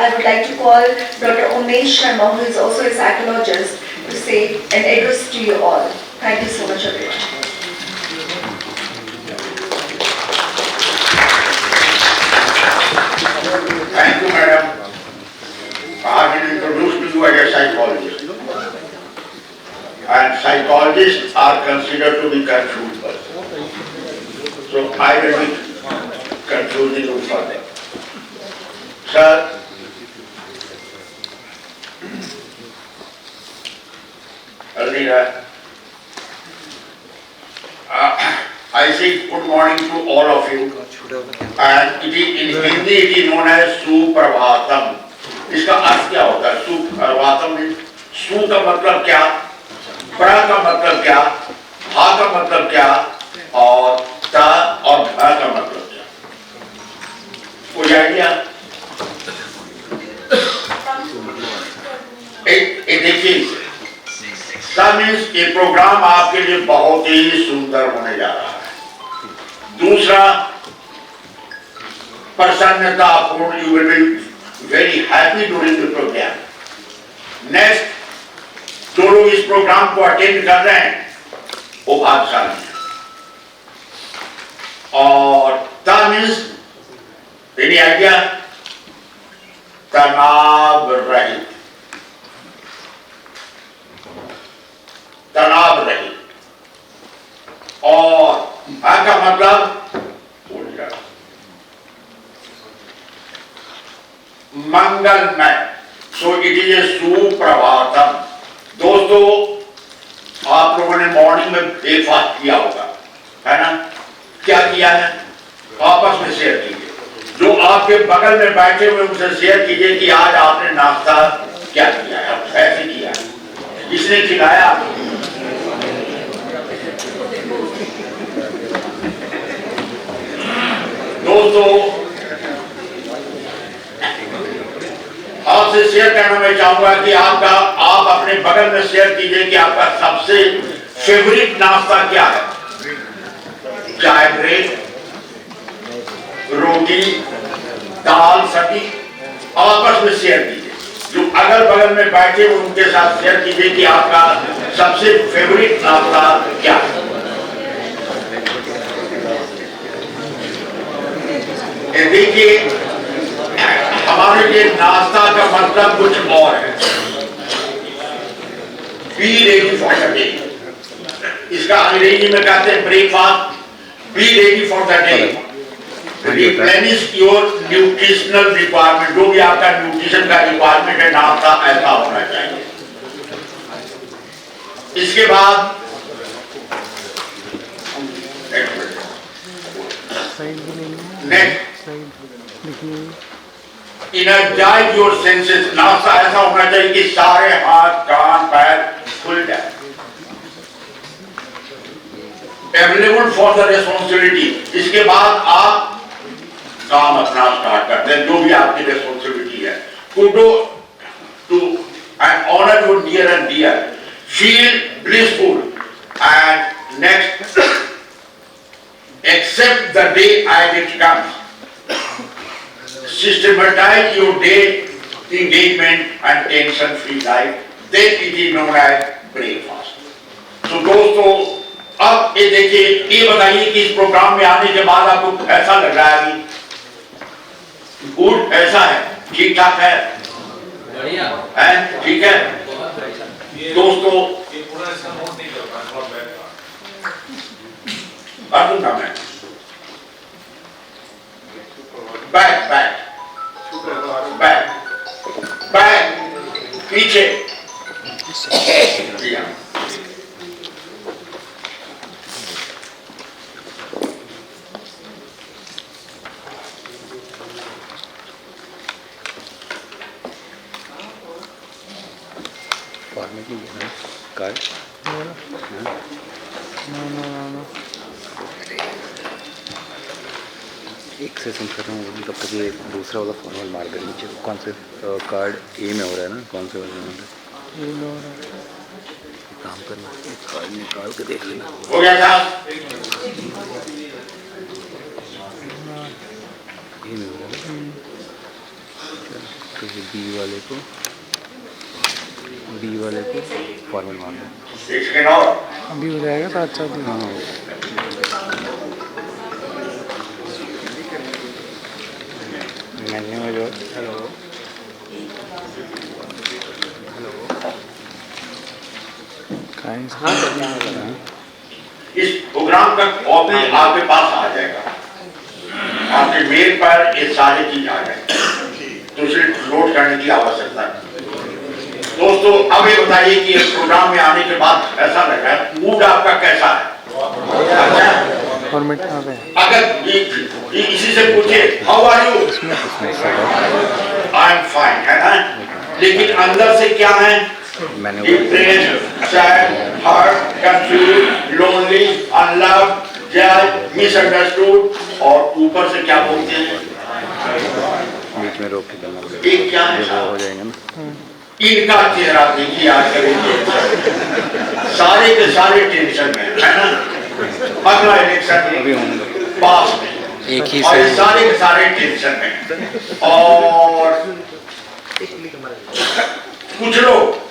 I would like to call Dr. Umesh Sharma, who is also a psychologist, to say an address to you all. Thank you so much, everyone. Thank you, madam. I have been introduced to you as a psychologist. And psychologists are considered to be confused persons. So I will be confusing you further. Sir, Almira, I say good morning to all of you. And it is, in Hindi it is known as Suprabhatam. इसका अर्थ क्या होता है? सुप्रभातम में सु का मतलब क्या, प्र का मतलब क्या, भा का मतलब क्या, और त और भ का मतलब क्या? कोई आइडिया? देखिए, मीन्स ये प्रोग्राम आपके लिए बहुत ही सुंदर होने जा रहा है. दूसरा, प्रसन्नतापूर्ण, you will be very happy during the programme. Next, जो लोग इस प्रोग्राम को अटेंड कर रहे हैं वो भाग्यशाली हैं. और ता मीन्स एनी आइडिया? तनाव रहित, तनाव रहित. और भा का मतलब मंगलमय. सो इट इज ए सुप्रभातम. दोस्तों, आप लोगों ने मॉर्निंग में ब्रेकफास्ट किया होगा, है ना? क्या किया है? आपस में शेयर कीजिए. जो आपके बगल में बैठे हुए उनसे शेयर कीजिए कि आज आपने नाश्ता क्या किया है, कैसे किया है, किसने खिलाया आपको. दोस्तों, आपसे शेयर करना मैं चाहूंगा कि आप अपने बगल में शेयर कीजिए कि आपका सबसे फेवरेट नाश्ता क्या है. चाय, ब्रेड, रोटी, दाल, सब्जी, आपस में शेयर कीजिए. जो अगल बगल में बैठे उनके साथ शेयर कीजिए कि आपका सबसे फेवरेट नाश्ता क्या है. देखिए, हमारे लिए नाश्ता का मतलब कुछ और है. Be ready for the day. इसका अंग्रेजी में कहते हैं breakfast. Be ready for the day. Replenish your nutritional requirement. जो भी आपका न्यूट्रिशन का रिक्वायरमेंट है, नाश्ता ऐसा होना चाहिए. इसके बाद नेक्स्ट, energize your senses. नाश्ता ऐसा होना चाहिए कि सारे हाथ, कान, पैर खुल जाए. Available for the responsibility. इसके बाद आप काम अपना स्टार्ट करते हैं, जो भी आपकी responsibility है. Kudo to and honor your near and dear. Feel blissful. And next, accept the day as it comes. Systematize your day engagement and tension-free life. Then it is known as breakfast. So दोस्तों, अब ये देखिए, ये बताइए कि इस programme में आने के बाद आपको ऐसा लग रहा है कि गुड, ऐसा है, ठीक ठाक है, बढ़िया है, ठीक है. दोस्तों, दूंगा मैं बैक बैक बैक बैक पीछे. कार्ड एक सेशन खत्म होगी तब तक ये दूसरा वाला फॉर्मल मार कर नीचे. कौन से कार्ड ए में हो रहा है ना, कौन से वाले में काम करना, एक कार्ड निकाल के देख लेना. हो गया साहब? ए में हो रहा है. तो बी वाले को फॉर्मल मार दो। एक सेकंड और अभी हो जाएगा तो अच्छा दिन। हाँ मैंने जो हेलो कहीं इस प्रोग्राम का कॉपी आपके पास आ जाएगा, आपके मेल पर ये सारी चीज आ जाएगी, तो उसे नोट करने की आवश्यकता है। दोस्तों अब ये बताइए कि इस प्रोग्राम में आने के बाद ऐसा लग रहा है, मूड आपका कैसा है? अच्छा है? और मिटा है। अगर ये इसी से पूछे how are you, I am fine, है ना? लेकिन अंदर से क्या है? मैंने Depressed, sad, hurt, confused, lonely, unloved, judged, misunderstood, और ऊपर से क्या बोलते हैं? बीच में रोक के करना पड़ेगा, ये क्या है? वो हो जाएगा ना। इनका चेहरा देखिए आज करेंगे, सारे के सारे टेंशन में है ना? अगला इलेक्शन अभी होने दो। पास में एक ही और ये से सारे के सारे टेंशन में, और कुछ लोग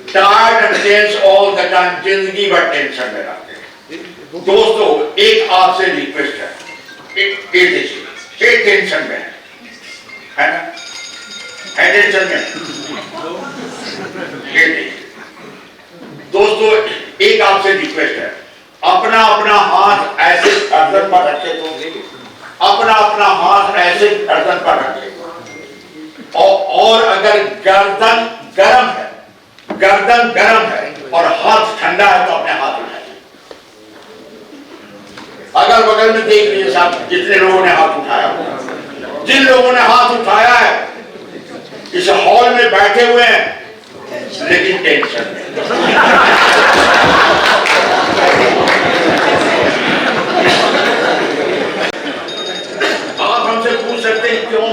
tired and tense all the time, जिंदगी भर टेंशन में रहते हैं। दोस्तों एक आपसे रिक्वेस्ट है, एक टेंशन में है ना? है टेंशन में? ये देखिए दोस्तों, एक आपसे रिक्वेस्ट है, अपना अपना हाथ ऐसे गर्दन पर रखे, तो अपना अपना हाथ ऐसे गर्दन पर रखे, और अगर गर्दन गर्म है और हाथ ठंडा है तो अपने हाथ उठाइए। अगल बगल में देख लीजिए साहब, जितने लोगों ने हाथ उठाया, जिन लोगों ने हाथ उठाया है इस हॉल में बैठे हुए हैं लेकिन टेंशन में। आप हमसे पूछ सकते हैं क्यों?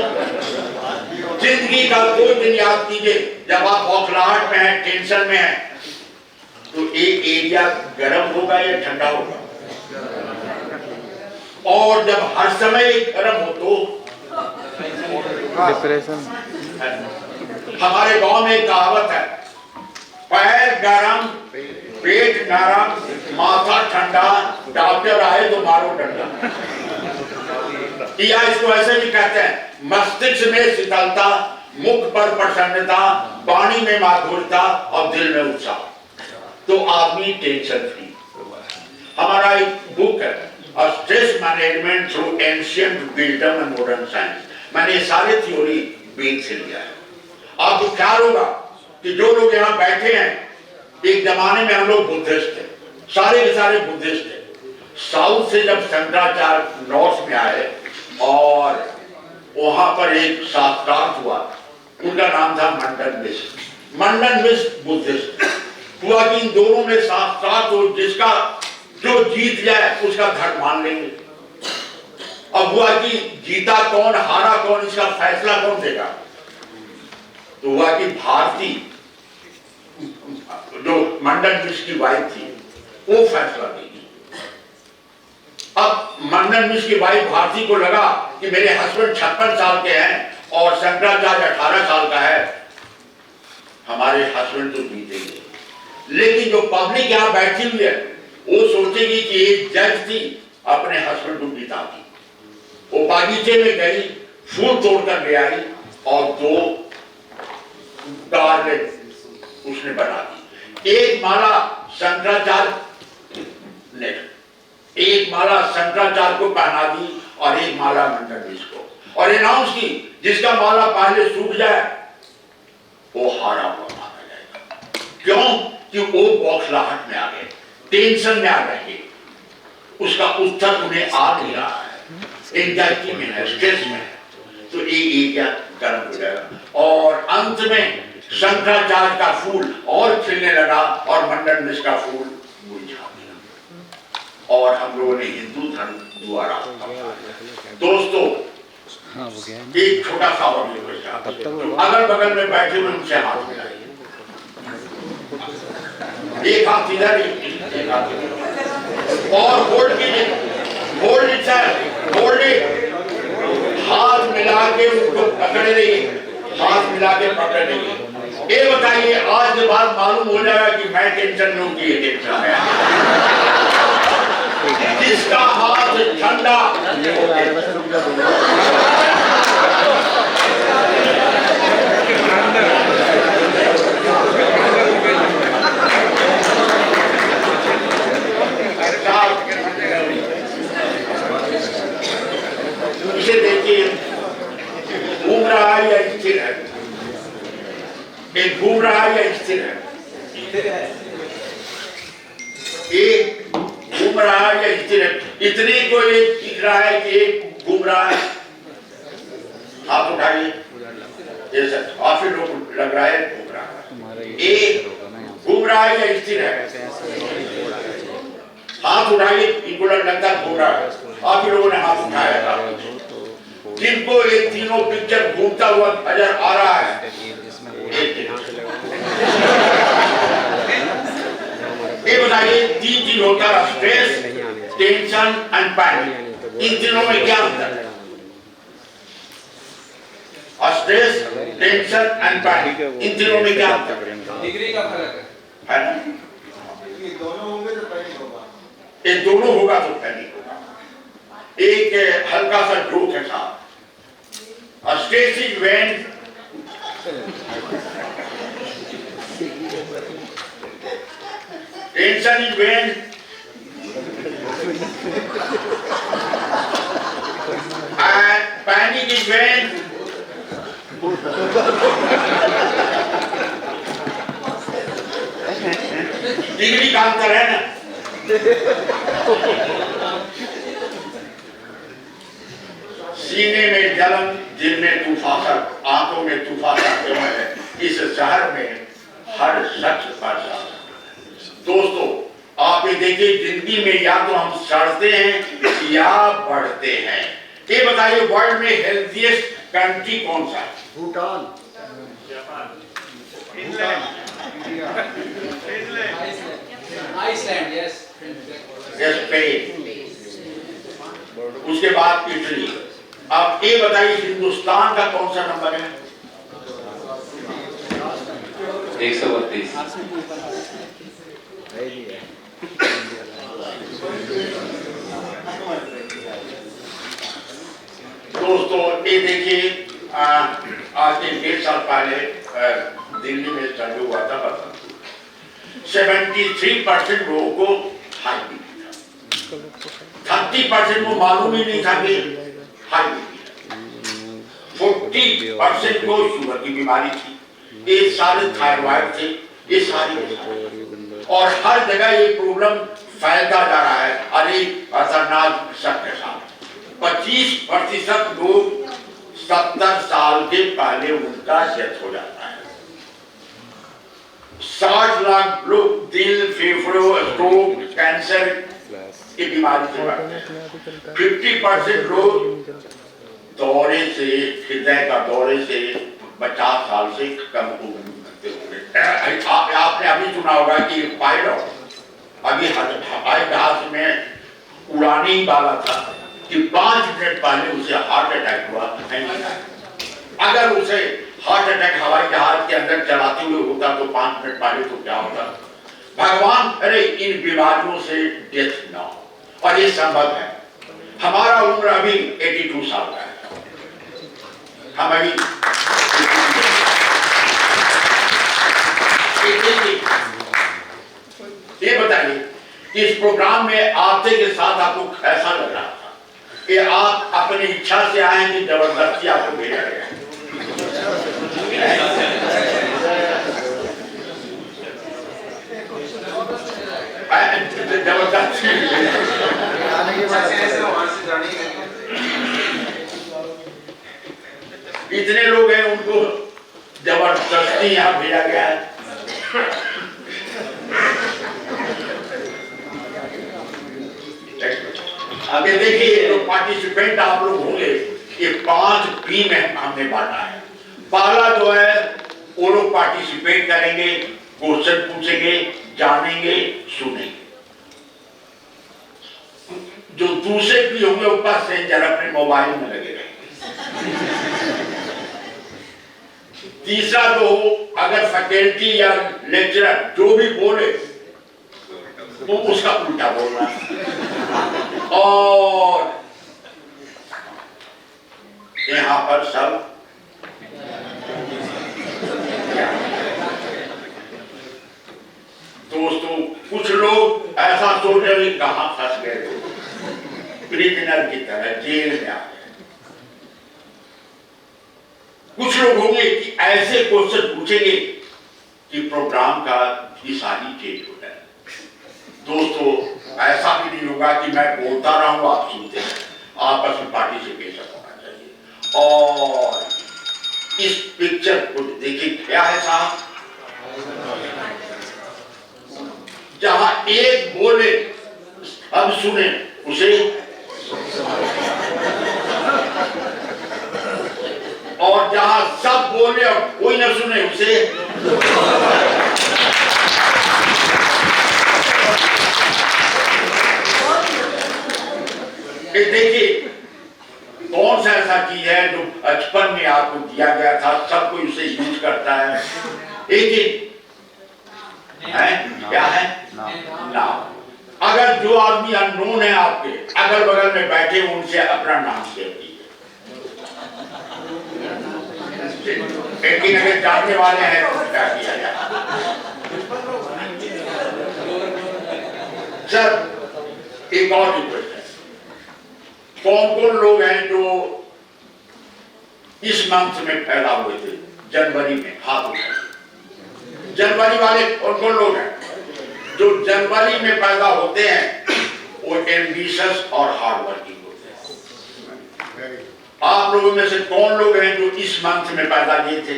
जिंदगी का 2 दिन याद कीजिए, जब आप बौखलाहट में हैं, टेंशन में हैं, तो एक एरिया गर्म होगा या ठंडा होगा? और जब हर समय गर्म हो तो डिप्रेशन। हमारे गांव में एक कहावत है, पैर गरम पेट नरम माथा ठंडा, डॉक्टर आए तो मारो डंडा। या इसको ऐसे भी कहते हैं, मस्तिष्क में शीतलता, मुख पर प्रसन्नता, वाणी में माधुर्यता और दिल में उत्साह, तो आदमी टेंशन फ्री। हमारा एक बुक है, stress management through ancient wisdom and modern science, मैंने सारे थ्योरी वेद से लिया है। आपको ख्याल होगा कि जो लोग यहाँ बैठे हैं, एक जमाने में हम लोग बुद्धिस्ट थे, सारे के सारे बुद्धिस्ट थे। साउथ से जब शंकराचार्य नॉर्थ में आए और वहां पर एक शास्त्रार्थ हुआ, उनका नाम था मंडन मिश्र। मंडन मिश्र बुद्धिस्ट हुआ कि इन दोनों में शास्त्रार्थ हो, जिसका जो जीत जाए उसका धर्म मान लेंगे। अब हुआ कि जीता कौन हारा कौन, इसका फैसला कौन देगा? तो हुआ कि भारती जो मंडन मिश्र की वाइफ थी वो फैसला देगी। अब मंडन मिश्र की वाइफ भारती को लगा कि मेरे हस्बैंड 56 साल के हैं और शंकराचार्य 18 साल का है, हमारे हस्बैंड तो जीतेंगे। लेकिन जो पब्लिक यहाँ बैठी हुई है वो सोचेगी कि एक जज थी अपने हस्बैंड को जीता दी, वो बागीचे में गई, फूल तोड़कर ले आई और 2 गार्लेट उसने बना दी। एक माला शंकराचार्य को पहना दी और एक माला मंडन मिश्र को, और अनाउंस की जिसका माला पहले सूख जाए वो हारा हुआ माना जाएगा। क्यों? कि वो बौखलाहट में आ गए, टेंशन में आ गए, उसका उत्तर उन्हें आ नहीं रहा है, एंजाइटी में है, स्ट्रेस में है, तो ये एरिया गर्म हो जाएगा। और अंत में शंकराचार्य का फूल और खिलने लगा और मंडन मिश्र का फूल मुरझा गया, और हम लोगों ने हिंदू धर्म द्वारा। दोस्तों एक छोटा सा और अगल बगल में बैठे हुए उनसे हाथ मिलाइए, एक हाथ इधर एक हाथ इधर, और होल्ड कीजिए, hold it sir, hold it, हाथ मिला के उनको पकड़े रहिए, के पकड़ लेंगे। ये बताइए आज के बाद मालूम हो जाएगा कि मैं टेंशन में हूँ कि ये टेंशन में है। जिसका हाथ ठंडा इसे देखिए घूम रहा है या स्थिर है, एक घूम रहा है या स्थिर है, एक घूम रहा है या स्थिर है। इतने को एक दिख रहा है कि एक घूम रहा है, हाथ उठाइए, ऐसा काफी लोग लग रहा है घूम रहा है, एक घूम रहा है या स्थिर है, हाथ उठाइए, इनको लगता है घूम रहा है, काफी लोगों ने हाथ उठाया था। जिनको ये तीनों पिक्चर घूमता हुआ नजर आ रहा है, ये बताइए तीन चीज होता है, स्ट्रेस, टेंशन एंड पैनिक। इन तीनों में क्या अंतर है? स्ट्रेस, टेंशन एंड पैनिक, इन तीनों में क्या अंतर है? डिग्री का फर्क है ना? ये दोनों होंगे तो पैनिक होगा, ये दोनों होगा तो पैनिक होगा। एक हल्का सा जोक है साहब, stress is when tension is when and panic is when degree का अंतर है ना। सीने में जलन, दिल में तूफान, आंखों में तूफान जो है, इस शहर में हर शख्स परेशान। दोस्तों आप ये देखिए, जिंदगी में या तो हम सड़ते हैं या बढ़ते हैं। ये बताइए वर्ल्ड में हेल्थीएस्ट कंट्री कौन सा है? भूटान, आइसलैंड, यस, स्पेन, उसके बाद इटली। अब ये बताइए हिंदुस्तान का कौन सा नंबर है? 132। दोस्तों ये देखिए, आज से 1.5 साल पहले दिल्ली में चालू हुआ था, 73% लोगों को हाई बीपी था, 30% को मालूम ही नहीं था कि हाई बीपी है, 40% को शुगर की बीमारी थी, ये सारे थायराइड थे, ये सारी, और हर जगह ये प्रॉब्लम फैलता जा रहा है। अरे खतरनाक शक के साथ 25% लोग 70 साल के पहले उनका डेथ हो जाता है। 60 लाख लोग दिल, फेफड़ों, स्ट्रोक, कैंसर की बीमारी से मरते हैं। 50% लोग दौरे से, हृदय का दौरे से 50 साल से कम उम्र में मरते होंगे। आपने अभी सुना होगा कि पायलट अभी हवाई जहाज में उड़ाने वाला था कि 5 मिनट पहले उसे हार्ट अटैक हुआ। अगर उसे हार्ट अटैक हवाई जहाज के अंदर चलाते हुए होता तो 5 मिनट पहले तो क्या होता? भगवान करे इन बीमारियों से डेथ ना हो, और ये संभव है। हमारा उम्र अभी 82 साल का है, हम अभी ये बताइए इस प्रोग्राम में आते के साथ आपको कैसा लग रहा था? कि आप अपनी इच्छा से आए कि जबरदस्ती आपको भेजा गया? जबरदस्ती इतने लोग हैं उनको जबरदस्ती यहाँ भेजा गया है। आगे देखिए जो पार्टिसिपेंट आप लोग होंगे, ये 5 P में हमने बांटा है। पहला जो है वो लोग पार्टिसिपेट करेंगे, क्वेश्चन पूछेंगे, जानेंगे, सुनेंगे। जो दूसरे P होंगे ऊपर से जरा अपने मोबाइल में लगे रहेंगे। तीसरा जो हो, अगर फैकल्टी या लेक्चरर जो भी बोले वो उसका उल्टा बोलना है। और यहाँ पर सब दोस्तों, कुछ लोग ऐसा सोच रहे हैं कहां फंस गए तो प्रिजनर की तरह जेल में आ गए। कुछ लोग होंगे कि ऐसे क्वेश्चन पूछेंगे कि प्रोग्राम का दिशा ही चेंज हो जाए। दोस्तों, ऐसा भी नहीं होगा कि मैं बोलता रहूं आप सुनते हैं, आपस में पार्टिसिपेशन होना चाहिए। और इस पिक्चर को देखिए, क्या है साहब, जहां एक बोले हम सुने उसे, और जहां सब बोले और कोई न सुने उसे। देखिए, कौन सा ऐसा चीज है जो बचपन में आपको दिया गया था, सब कोई उसे यूज करता है। लेकिन है क्या है ना, अगर जो आदमी अननोन है आपके अगल बगल में बैठे, उनसे अपना नाम शेयर कीजिए। लेकिन अगर जानने वाले हैं तो क्या किया जाए। सर, एक और रिक्वेस्ट है, कौन कौन लोग हैं जो इस मंथ में पैदा हुए थे, जनवरी में, हाथ उठाइए। जनवरी वाले कौन कौन लोग हैं? जो जनवरी में पैदा होते हैं वो एम्बिशियस और हार्ड वर्किंग होते हैं। आप लोगों में से कौन लोग हैं जो इस मंथ में पैदा किए थे?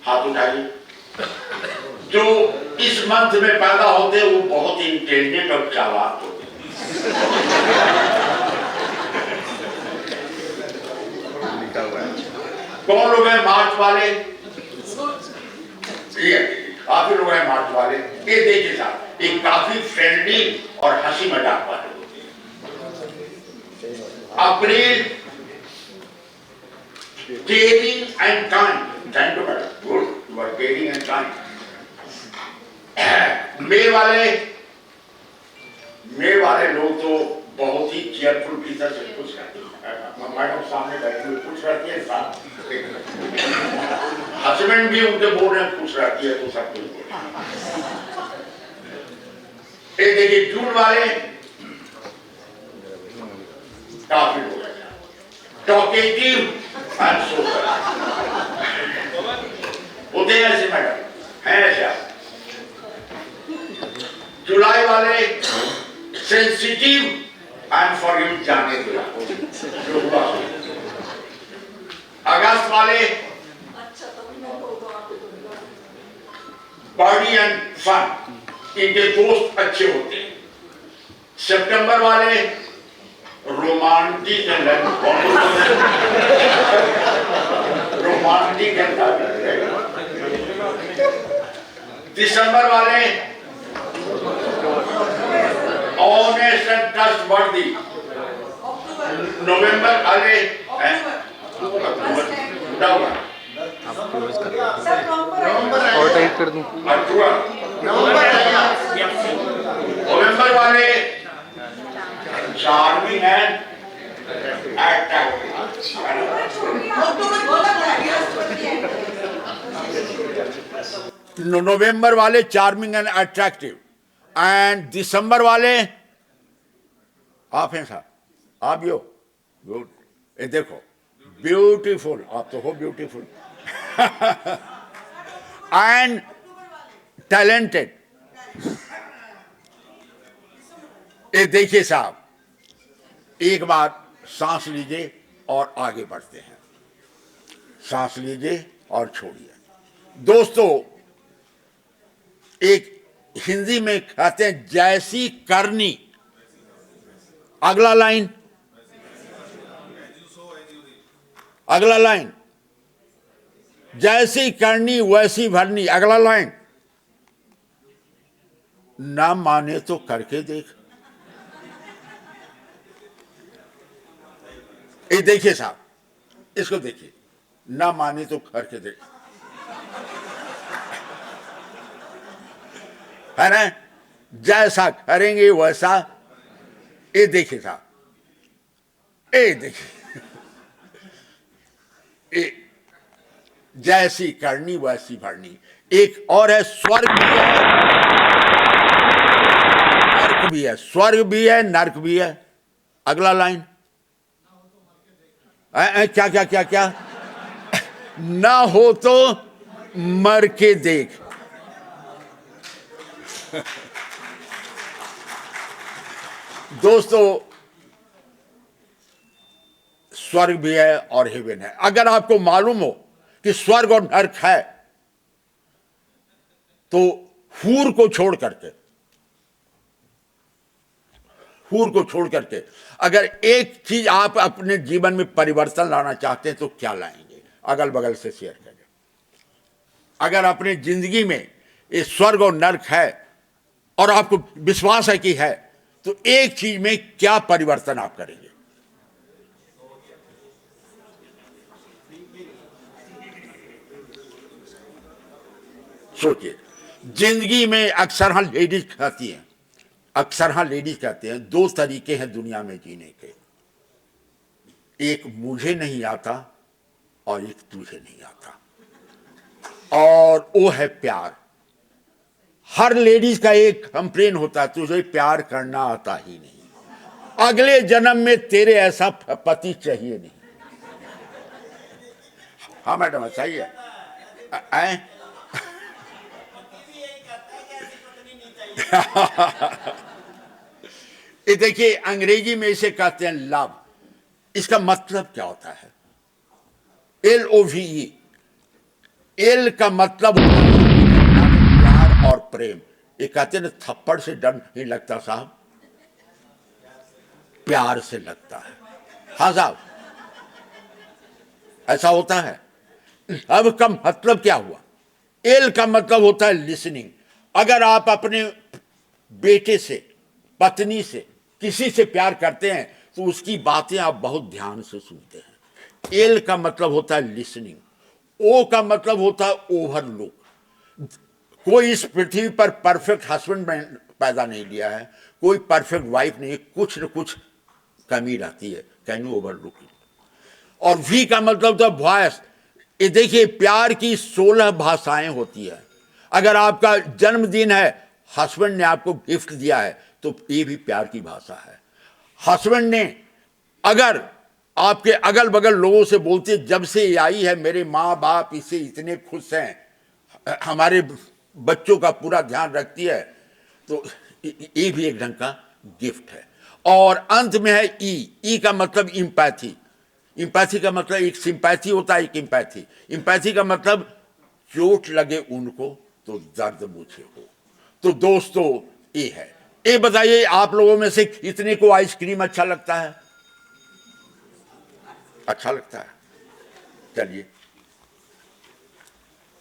हाथ उठाइए। जो इस मंथ में पैदा होते हैं वो बहुत इंटेलिजेंट और चालाक होते हैं। कौन लोग हैं मार्च वाले? काफी लोग हैं मार्च वाले। ये देखिए साहब, एक काफी फ्रेंडली और हंसी मजाक वाले होते हैं। April, caring and kind. Thank you madam, good, you are caring and kind. May वाले लोग तो बहुत ही चेयरफुल भीतर से खुश रहते हैं। मैडम सामने बैठी हुई खुश रहती है, साथ हस्बैंड भी उनके बोल रहे खुश रहती है, तो सब कुछ बोल। ये देखिए, जून वाले काफी लोग हैं, टॉकेटिव एंड सोशल होते हैं ऐसे मैडम, हैं ऐसा। जुलाई वाले सेंसिटिव एंड फॉरगिव, जाने दिया जो हुआ। अगस्त वाले बॉडी एंड फन, इनके दोस्त अच्छे होते हैं। सितंबर वाले रोमांटिक एंड रोमांटिक एंड दिसंबर वाले ऑनेस्ट एंड ट्रस्टवर्दी। नवंबर वाले और टाइप कर दूं। नवंबर वाले चार्मिंग एंड नवंबर वाले चार्मिंग एंड अट्रैक्टिव। एंड दिसंबर वाले आप हैं साहब, आप भी हो, गुड। ये देखो, ब्यूटीफुल, आप तो हो ब्यूटीफुल एंड टैलेंटेड। ये देखिए साहब, एक बार सांस लीजिए और आगे बढ़ते हैं। सांस लीजिए और छोड़िए। दोस्तों, एक हिंदी में कहते हैं जैसी करनी। अगला लाइन, अगला लाइन, जैसी करनी वैसी भरनी। अगला लाइन, ना माने तो करके देख। ये देखिए साहब, इसको देखिए, ना माने तो करके देख। है ना, जैसा करेंगे वैसा। ये देखिए साहब, ये देखिए, ये जैसी करनी वैसी भरनी। एक और है, स्वर्ग भी है नर्क भी है, स्वर्ग भी है नर्क भी है। अगला लाइन, क्या क्या क्या क्या, ना हो तो मर के देख। दोस्तों, स्वर्ग भी है और हेवन है। अगर आपको मालूम हो कि स्वर्ग और नरक है, तो हूर को छोड़ करके अगर एक चीज आप अपने जीवन में परिवर्तन लाना चाहते हैं तो क्या लाएंगे? अगल बगल से शेयर करें। अगर अपने जिंदगी में ये स्वर्ग और नरक है और आपको विश्वास है कि है, तो एक चीज में क्या परिवर्तन आप करेंगे? सोचिए। जिंदगी में अक्सर लेडीज कहती हैं दो तरीके हैं दुनिया में जीने के, एक मुझे नहीं आता और एक तुझे नहीं आता, और वो है प्यार। हर लेडीज का एक कंप्लेन होता है, तुझे प्यार करना आता ही नहीं, अगले जन्म में तेरे ऐसा पति चाहिए नहीं। हाँ मैडम, सही है। ये देखिए, अंग्रेजी में इसे कहते हैं लव। इसका मतलब क्या होता है? LOVE। एल का मतलब प्यार और प्रेम। ये कहते हैं थप्पड़ से डर नहीं लगता साहब, प्यार से लगता है। हाँ साहब, ऐसा होता है। अब का मतलब क्या हुआ? एल का मतलब होता है लिसनिंग। अगर आप अपने बेटे से, पत्नी से, किसी से प्यार करते हैं तो उसकी बातें आप बहुत ध्यान से सुनते हैं। एल का मतलब होता है लिसनिंग। ओ का मतलब होता है ओवरलुक। कोई इस पृथ्वी पर परफेक्ट हस्बैंड पैदा नहीं लिया है, कोई परफेक्ट वाइफ नहीं, कुछ न कुछ कमी रहती है, कैन यू ओवरलुक इट। और वी का मतलब होता है वॉइस। ये देखिए, प्यार की 16 भाषाएं होती है। अगर आपका जन्मदिन है, हस्बैंड ने आपको गिफ्ट दिया है, तो ये भी प्यार की भाषा है। हस्बैंड ने अगर आपके अगल बगल लोगों से बोलते, जब से ये आई है मेरे माँ बाप इससे इतने खुश हैं, हमारे बच्चों का पूरा ध्यान रखती है, तो ये भी एक ढंग का गिफ्ट है। और अंत में है ई का मतलब इम्पैथी। इम्पैथी का मतलब एक सिंपैथी होता है, एक इम्पैथी। इम्पैथी का मतलब चोट लगे उनको तो दर्द मुझे हो। तो दोस्तों, ये है। ये बताइए, आप लोगों में से इतने को आइसक्रीम अच्छा लगता है? अच्छा लगता है। चलिए,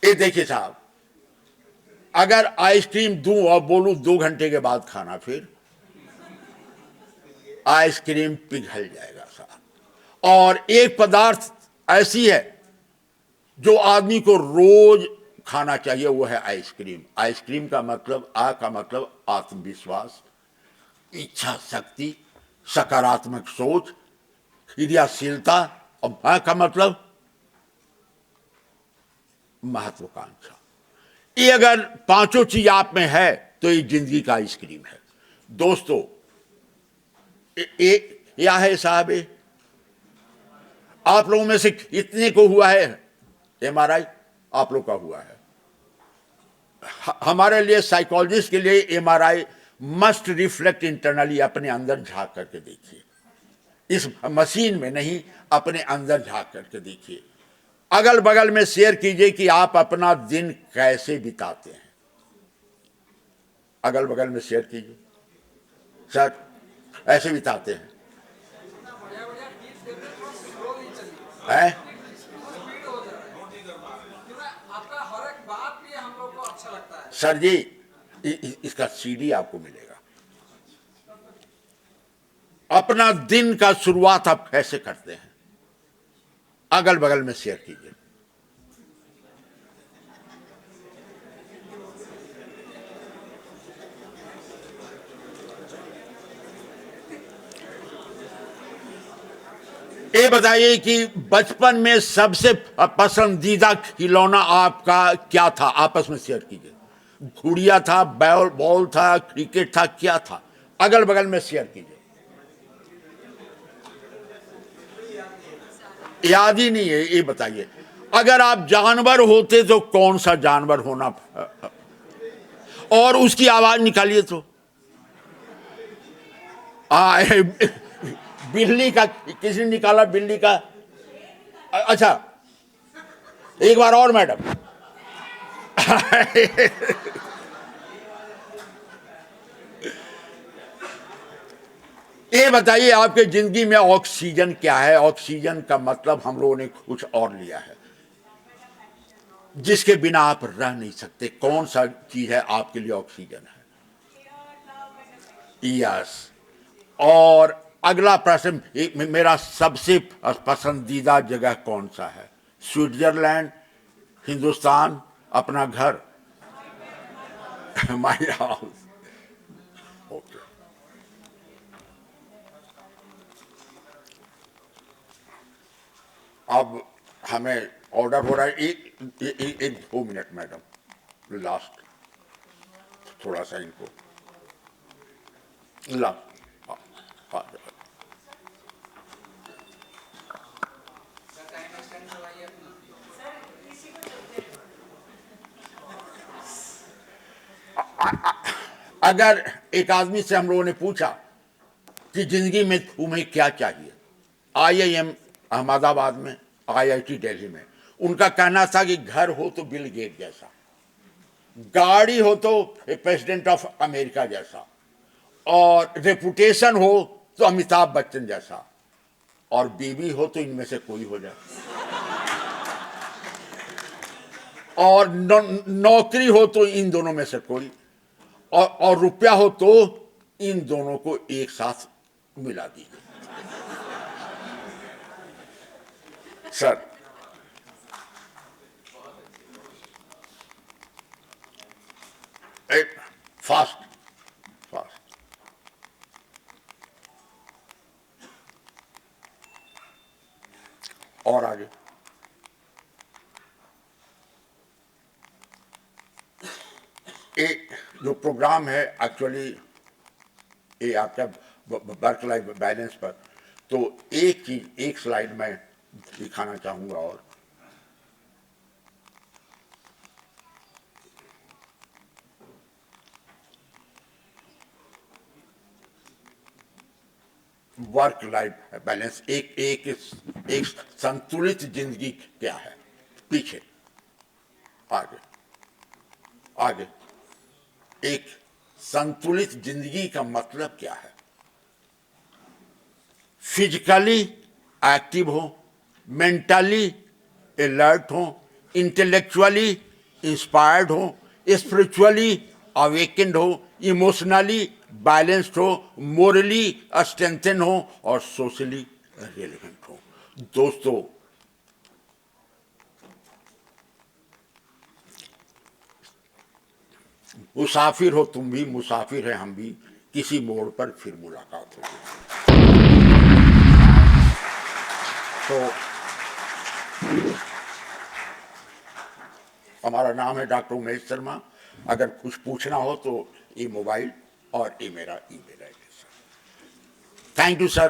ये देखिए साहब, अगर आइसक्रीम दूं और बोलूं 2 घंटे के बाद खाना, फिर आइसक्रीम पिघल जाएगा साहब। और एक पदार्थ ऐसी है जो आदमी को रोज खाना चाहिए, वो है आइसक्रीम। आइसक्रीम का मतलब, आ का मतलब आत्मविश्वास, इच्छा शक्ति, सकारात्मक सोच, क्रियाशीलता, और भा का मतलब महत्वाकांक्षा। ये अगर पांचों चीज आप में है तो ये जिंदगी का आइसक्रीम है। दोस्तों, क्या है साहब? आप लोगों में से इतने को हुआ है MRI? आप लोग का हुआ है। हमारे लिए, साइकोलॉजिस्ट के लिए, MRI मस्ट रिफ्लेक्ट इंटरनली। अपने अंदर झांक करके देखिए, इस मशीन में नहीं, अपने अंदर झांक करके देखिए। अगल बगल में शेयर कीजिए कि आप अपना दिन कैसे बिताते हैं। अगल बगल में शेयर कीजिए, सर ऐसे बिताते हैं, है? सर जी, इसका CD आपको मिलेगा। अपना दिन का शुरुआत आप कैसे करते हैं, अगल बगल में शेयर कीजिए। ये बताइए कि बचपन में सबसे पसंदीदा खिलौना आपका क्या था? आपस में शेयर कीजिए। गुड़िया था, बॉल था, क्रिकेट था, क्या था? अगल बगल में शेयर कीजिए। याद ही नहीं है, ये बताइए। अगर आप जानवर होते तो कौन सा जानवर होना, और उसकी आवाज निकालिए तो। बिल्ली का, किसी ने निकाला बिल्ली का? अच्छा, एक बार और मैडम। ये बताइए, आपके जिंदगी में ऑक्सीजन क्या है? ऑक्सीजन का मतलब हम लोगों ने कुछ और लिया है, जिसके बिना आप रह नहीं सकते। कौन सा चीज है आपके लिए ऑक्सीजन है? यस। और अगला प्रश्न, मेरा सबसे पसंदीदा जगह कौन सा है? स्विट्जरलैंड, हिंदुस्तान, अपना घर, माय हाउस। ओके, अब हमें ऑर्डर हो रहा है। एक 2 मिनट मैडम, लास्ट थोड़ा सा इनको लास्ट। अगर एक आदमी से हम लोगों ने पूछा कि जिंदगी में तुम्हें क्या चाहिए, IIM अहमदाबाद में, IIT दिल्ली में, उनका कहना था कि घर हो तो बिल गेट जैसा, गाड़ी हो तो प्रेसिडेंट ऑफ अमेरिका जैसा, और रेपुटेशन हो तो अमिताभ बच्चन जैसा, और बीवी हो तो इनमें से कोई हो जाए, और नौकरी हो तो इन दोनों में से कोई, और रुपया हो तो इन दोनों को एक साथ मिला दीजिए। Sir, fast fast. और आगे एक जो प्रोग्राम है, एक्चुअली ये आपका वर्क लाइफ बैलेंस पर, तो एक चीज, एक स्लाइड में दिखाना चाहूंगा। और वर्क लाइफ बैलेंस, एक संतुलित जिंदगी क्या है? पीछे, आगे आगे। एक संतुलित जिंदगी का मतलब क्या है? फिजिकली एक्टिव हो, मेंटली अलर्ट हो, इंटेलेक्चुअली इंस्पायर्ड हो, स्पिरिचुअली अवेकेंड हो, इमोशनली बैलेंस्ड हो, मोरली स्ट्रेंथन हो, और सोशली रेलिवेंट हो। दोस्तों, मुसाफिर हो तुम भी, मुसाफिर है हम भी, किसी मोड़ पर फिर मुलाकात होगी। तो हमारा नाम है डॉक्टर उमेश शर्मा। अगर कुछ पूछना हो तो ये मोबाइल और ये मेरा ईमेल एड्रेस है। Thank you sir.